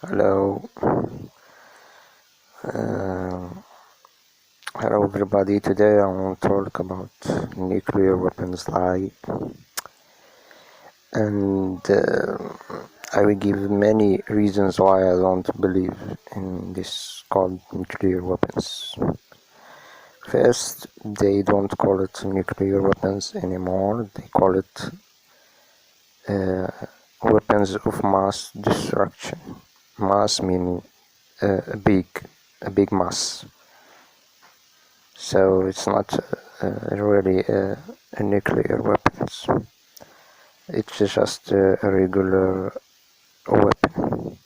Hello, uh, hello everybody. Today I want to talk about nuclear weapons lie, and I will give many reasons why I don't believe in this called nuclear weapons. First, they don't call it nuclear weapons anymore. They call it uh, weapons of mass destruction. Mass meaning a big mass. So it's not really a nuclear weapons. It's just a regular weapon.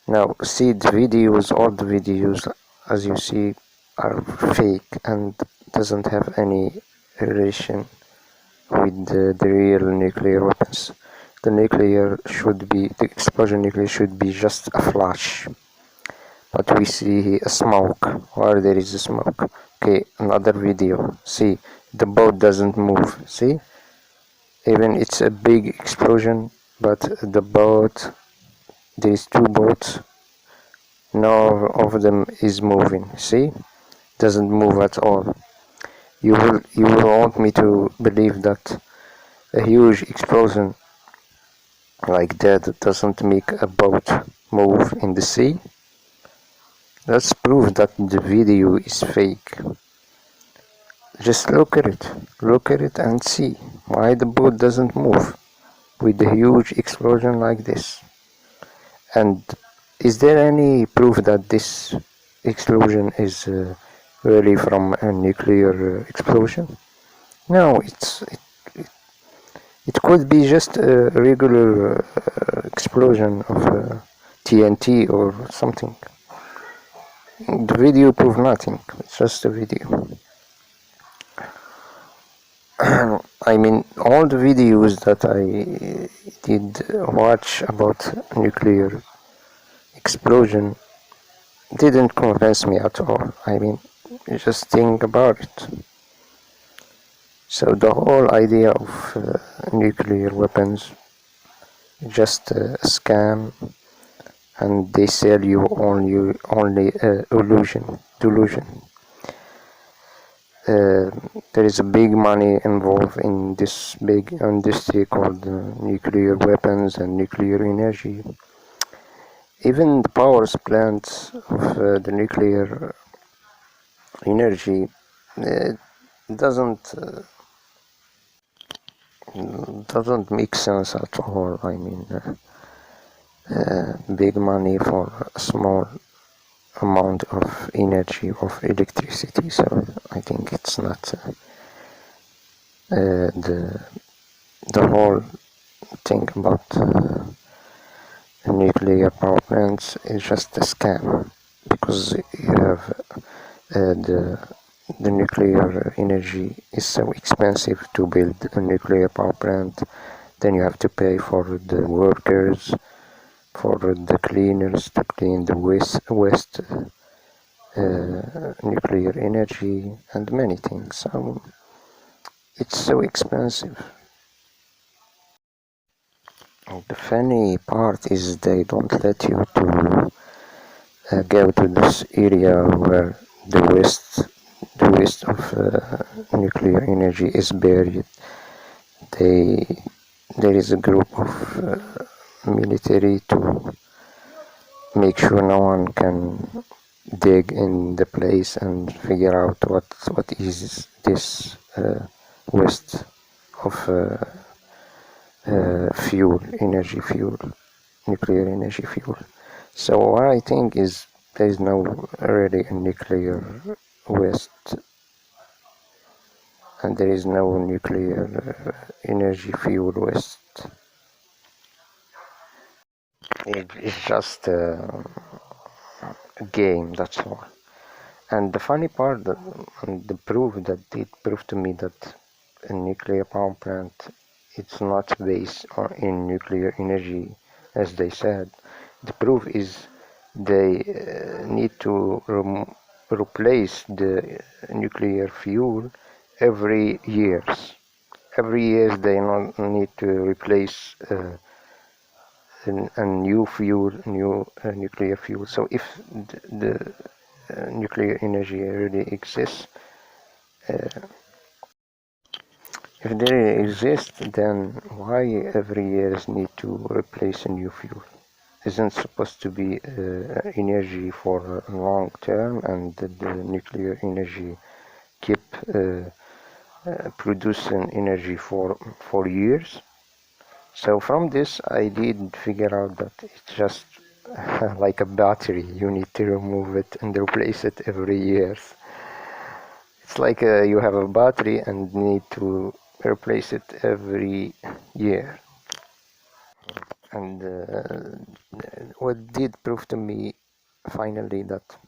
Now, see the videos, all the videos, as you see, are fake and doesn't have any relation with the real nuclear weapons. The explosion nuclear should be just a flash. But we see a smoke. Where there is a smoke? Okay, another video. See, the boat doesn't move. See, even it's a big explosion, but the boat, there is two boats. None of them is moving. See, doesn't move at all. You will want me to believe that a huge explosion like that doesn't make a boat move in the sea? Let's prove that the video is fake. Just look at it and see why the boat doesn't move with a huge explosion like this. And is there any proof that this explosion is really from a nuclear explosion? No, it could be just a regular explosion of TNT or something. The video proved nothing. It's just a video. I mean, all the videos that I did watch about nuclear explosion didn't convince me at all. I mean, just think about it. So the whole idea of nuclear weapons is just a scam, and they sell you only delusion. There is a big money involved in this big industry called nuclear weapons and nuclear energy. Even the power plants of the nuclear energy doesn't doesn't make sense at all. I mean, big money for a small amount of energy of electricity. So I think it's not the whole thing about nuclear power plants is just a scam, because you have the nuclear energy is so expensive to build a nuclear power plant. Then you have to pay for the workers, for the cleaners to clean the waste nuclear energy, and many things. So it's so expensive. The funny part is they don't let you to go to this area where the waste of nuclear energy is buried. There is a group of military to make sure no one can dig in the place and figure out what is this waste of fuel, nuclear energy fuel. So what I think is there is no really a nuclear waste, and there is no nuclear energy fuel waste. It's just a game, that's all. And the funny part, and the proof that it proved to me that a nuclear power plant, it's not based in nuclear energy as they said. The proof is they need to replace the nuclear fuel every years. Every year they need to replace a new fuel, new nuclear fuel. So if the nuclear energy really exists, if they really exist, then why every year need to replace a new fuel? Isn't supposed to be energy for long term, and the nuclear energy keep producing energy for years? So from this, I did figure out that it's just like a battery. You need to remove it and replace it every year. It's like you have a battery and need to replace it every year. And what did prove to me finally that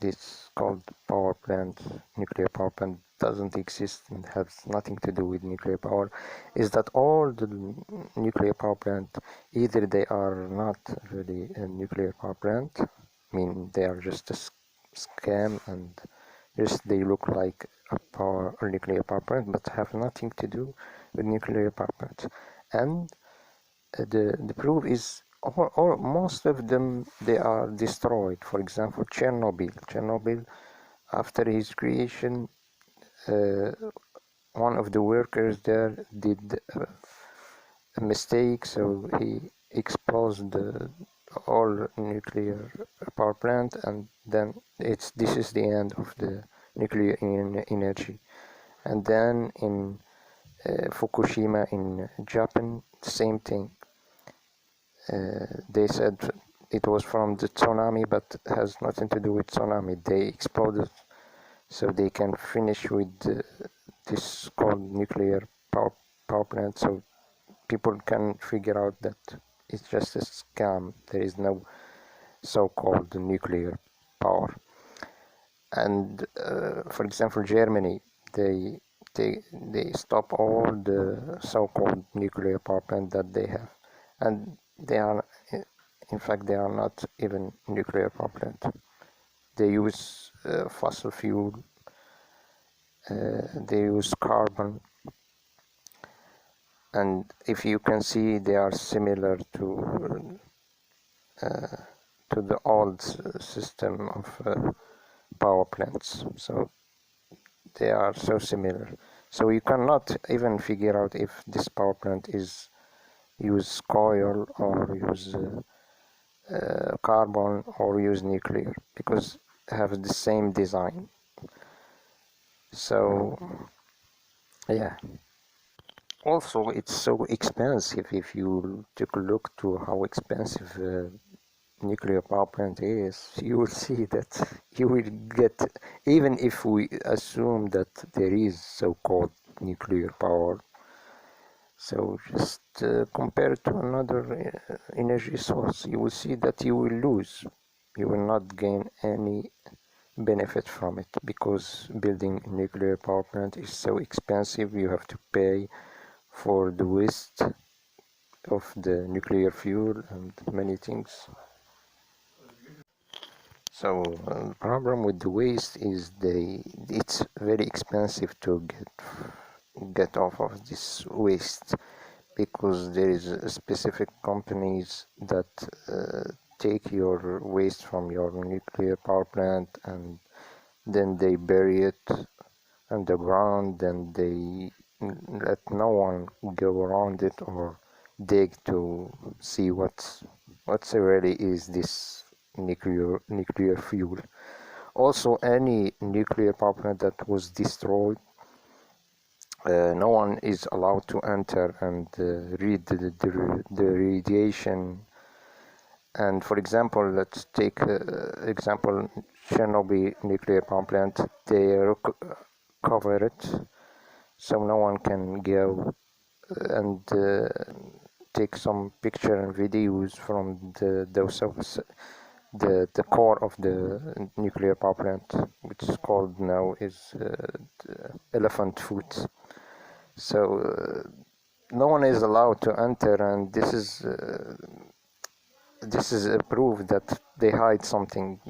this called power plant, nuclear power plant, doesn't exist and has nothing to do with nuclear power, is that all the nuclear power plant, either they are not really a nuclear power plant, I mean they are just a scam, and just they look like a power or nuclear power plant, but have nothing to do with nuclear power plant. And the proof is or most of them, they are destroyed. For example, Chernobyl, after his creation, one of the workers there did a mistake, so he exposed the all nuclear power plant, and then this is the end of the nuclear energy. And then in Fukushima in Japan, same thing. They said it was from the tsunami, but has nothing to do with tsunami. They exploded so they can finish with this called nuclear power plant, so people can figure out that it's just a scam. There is no so-called nuclear power. And for example, Germany, they stop all the so-called nuclear power plant that they have, and they are, in fact, they are not even nuclear power plant. They use fossil fuel, they use carbon, and if you can see, they are similar to the old system of power plants. So they are so similar. So you cannot even figure out if this power plant is use coal or use carbon or use nuclear, because have the same design. So yeah, also it's so expensive. If you take a look to how expensive nuclear power plant is, you will see that you will get, even if we assume that there is so-called nuclear power, so just compare to another energy source, you will see that you will lose. You will not gain any benefit from it, because building a nuclear power plant is so expensive. You have to pay for the waste of the nuclear fuel and many things. So the problem with the waste is it's very expensive to get off of this waste, because there is specific companies that take your waste from your nuclear power plant, and then they bury it underground, then they let no one go around it or dig to see what really is this nuclear fuel. Also, any nuclear power plant that was destroyed, no one is allowed to enter and read the radiation. And for example, let's take example Chernobyl nuclear power plant. They cover it, so no one can go and take some picture and videos from the core of the nuclear power plant, which is called now is elephant foot. So no one is allowed to enter, and this is a proof that they hide something.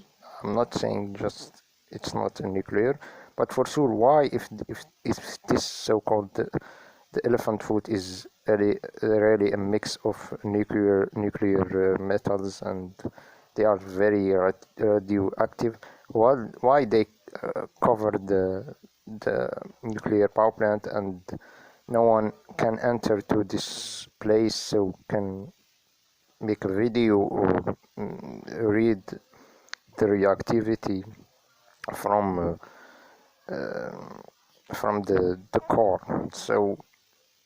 I'm not saying just it's not a nuclear, but for sure, why if this so-called the elephant food is really a mix of nuclear metals, and they are very radioactive. Why they cover the nuclear power plant, and no one can enter to this place, so can make a video or read the reactivity from the core. So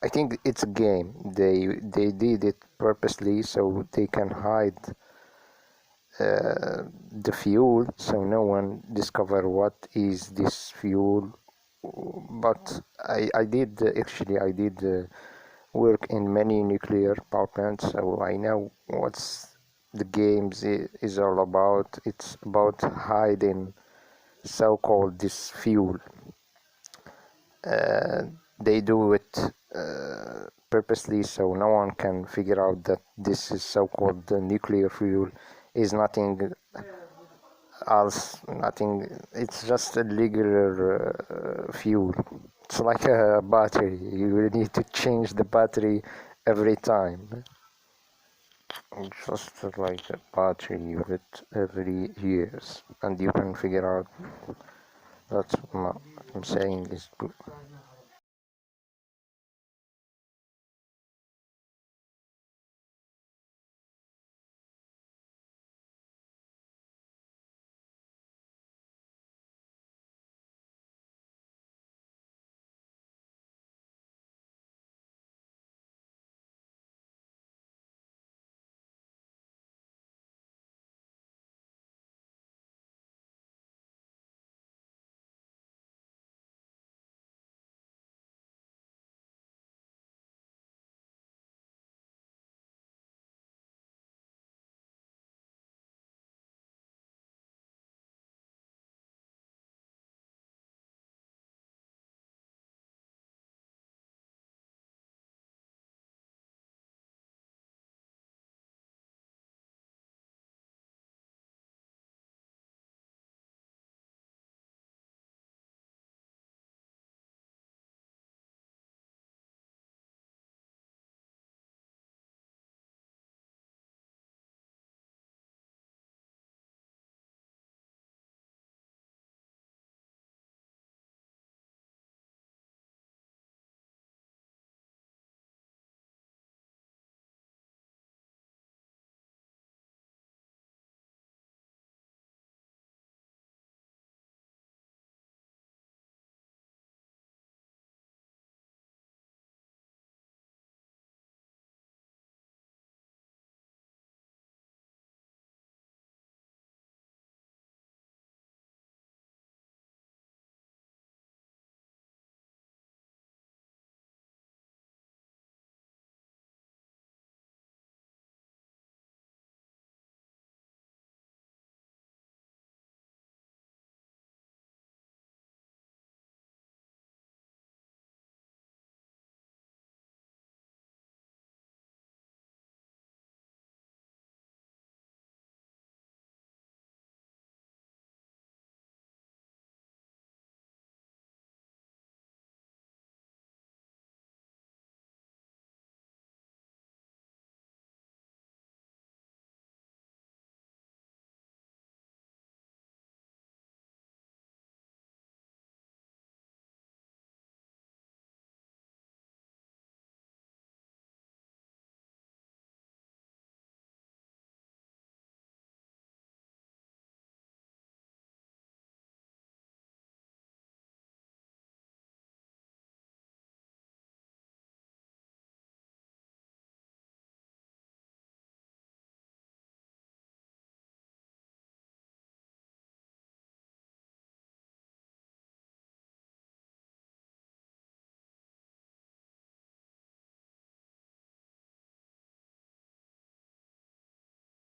I think it's a game. They did it purposely so they can hide the fuel, so no one discover what is this fuel. But I did I did work in many nuclear power plants, so I know what's the games is all about. It's about hiding so-called this fuel. They do it purposely so no one can figure out that this is so-called the nuclear fuel is nothing else, nothing. It's just a regular fuel. It's like a battery. You will need to change the battery every time. It's just like a battery you get every years, and you can figure out. That's what I'm saying is good.